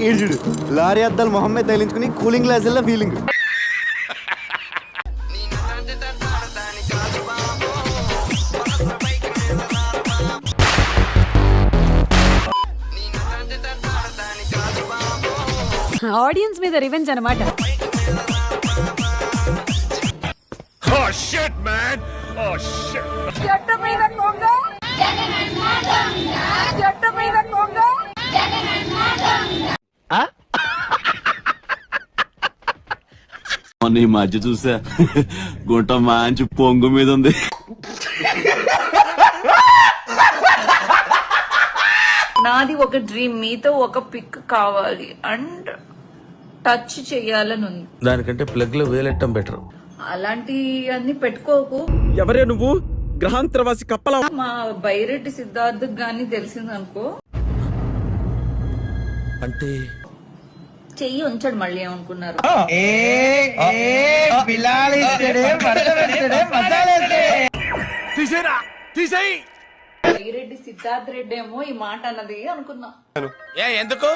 ఈడ్చుడు lorry అద్దాలు Mohammed తగిలించుకుని cooling గ్లాసుల్లో feeling. Audience మీద revenge అన్నమాట. Oh shit, man! Oh shit! చెట్టు మీద కొంగ చెట్టు మీద కొంగ మొన్న ఈ మధ్య చూసా గుంట మంచి పొంగు మీద ఉంది. నాది ఒక డ్రీమ్, మీతో ఒక పిక్ కావాలి అండ్ టచ్ చెయ్యాలని ఉంది. దానికంటే ప్లగ్ లో వేలెట్టం బెటర్. అలాంటి అన్ని పెట్టుకోకు. ఎవరే నువ్వు? గ్రహాంతరవాసి కప్పల. మా బైరెడ్డి సిద్ధార్థ్ గాని తెలిసిందనుకో అంటే చెయ్యి ఉంచాడు. మళ్ళీ ఏమనుకున్నారు? తీసేరా, తీసేయి. బైరెడ్డి సిద్ధార్థ్ రెడ్డి ఏమో ఈ మాట అన్నది అనుకున్నా. ఎందుకు?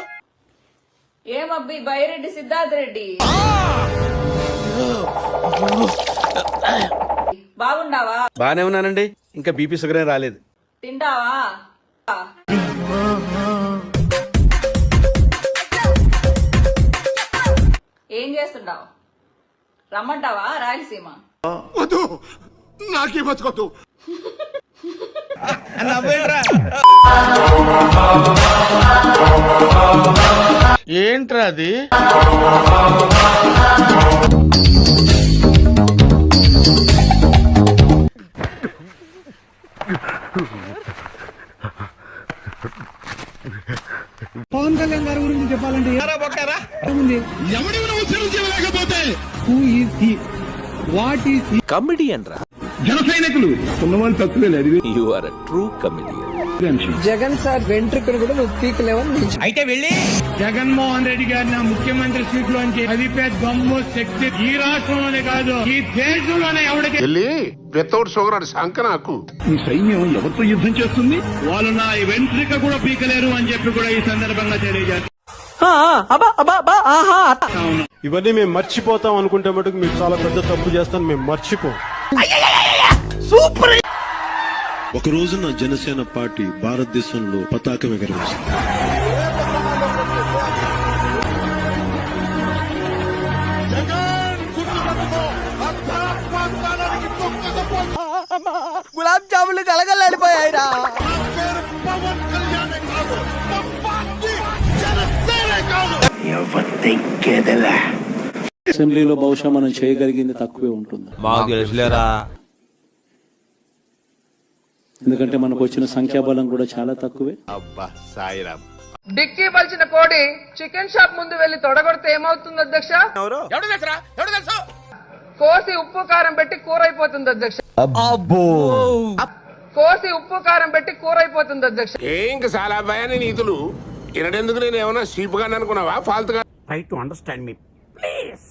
ఏమబ్బి బైరెడ్డి సిద్ధార్థ్ రెడ్డి బాగుండావా? బానే ఉన్నానండి, ఇంకా బీపీ షుగర్ ఏం రాలేదు. తింటావా? ఏం చేస్తుంటావు? రమ్మంటావా రాయలసీమ? వద్దు, నాకే బతుకొద్దు. ఏంట్రా అది? పవన్ కళ్యాణ్ గారి గురించి చెప్పాలంటే ఎవడి నువ్వు చిరంజీవి లేకపోతే వాట్ ఈస్ కమిడియన్ రా. జన సైనికులు ఉన్నవాళ్ళు తక్కువే లేదు. You are a true comedian. Jagan sir వెంట్రుకలు కూడా నువ్వు పీకలేవని అయితే వెళ్ళి జగన్మోహన్ రెడ్డి గారిని ఆ ముఖ్యమంత్రి సీట్ లోంచి అదిపే దమ్ము శక్తి ఈ రాష్ట్రంలోనే కాదు ఈ దేశంలోనే ఎవరికి వెళ్ళి వితౌట్ షుగర్ అని శంక నాకు. ఈ సైన్యం ఎవరితో యుద్ధం చేస్తుంది? వాళ్ళు నా ఈ వెంట్రుక కూడా పీకలేరు అని చెప్పి కూడా ఈ సందర్భంగా తెలియజేస్తారు. ఇవన్నీ మేము మర్చిపోతాం అనుకుంటే మటుకు మీరు చాలా పెద్ద తప్పు చేస్తాను. మేము మర్చిపోం. ఒక రోజున జనసేన పార్టీ భారతదేశంలో పతాకం ఎగరవేసింది. గులాబ్ జాములు కలగలాడిపోయాయిరా. అసెంబ్లీలో బహుశా మనం చేయగలిగింది తక్కువే ఉంటుంది. మాకు తెలుసులేరా. ఎందుకంటే మనకు వచ్చిన సంఖ్యాబలం కూడా చాలా తక్కువే. అబ్బా సాయిరామ్. డిక్కీ పలిచిన కోడి చికెన్ షాప్ ముందు వెళ్లి తొడగొడితే ఏమవుతుంది అధ్యక్ష? కోసి ఉప్పు కారం పెట్టి కూర అయిపోతుంది అధ్యక్ష. కోసి ఉప్పు కారం పెట్టి కూర అయిపోతుంది అధ్యక్ష. ఇంక చాలా భయాన్ని నీతులు వినడెందుకు? నేను ఏమన్నా చీపుగా అనుకున్నావా? ఫాల్తుగా. Try to understand me please.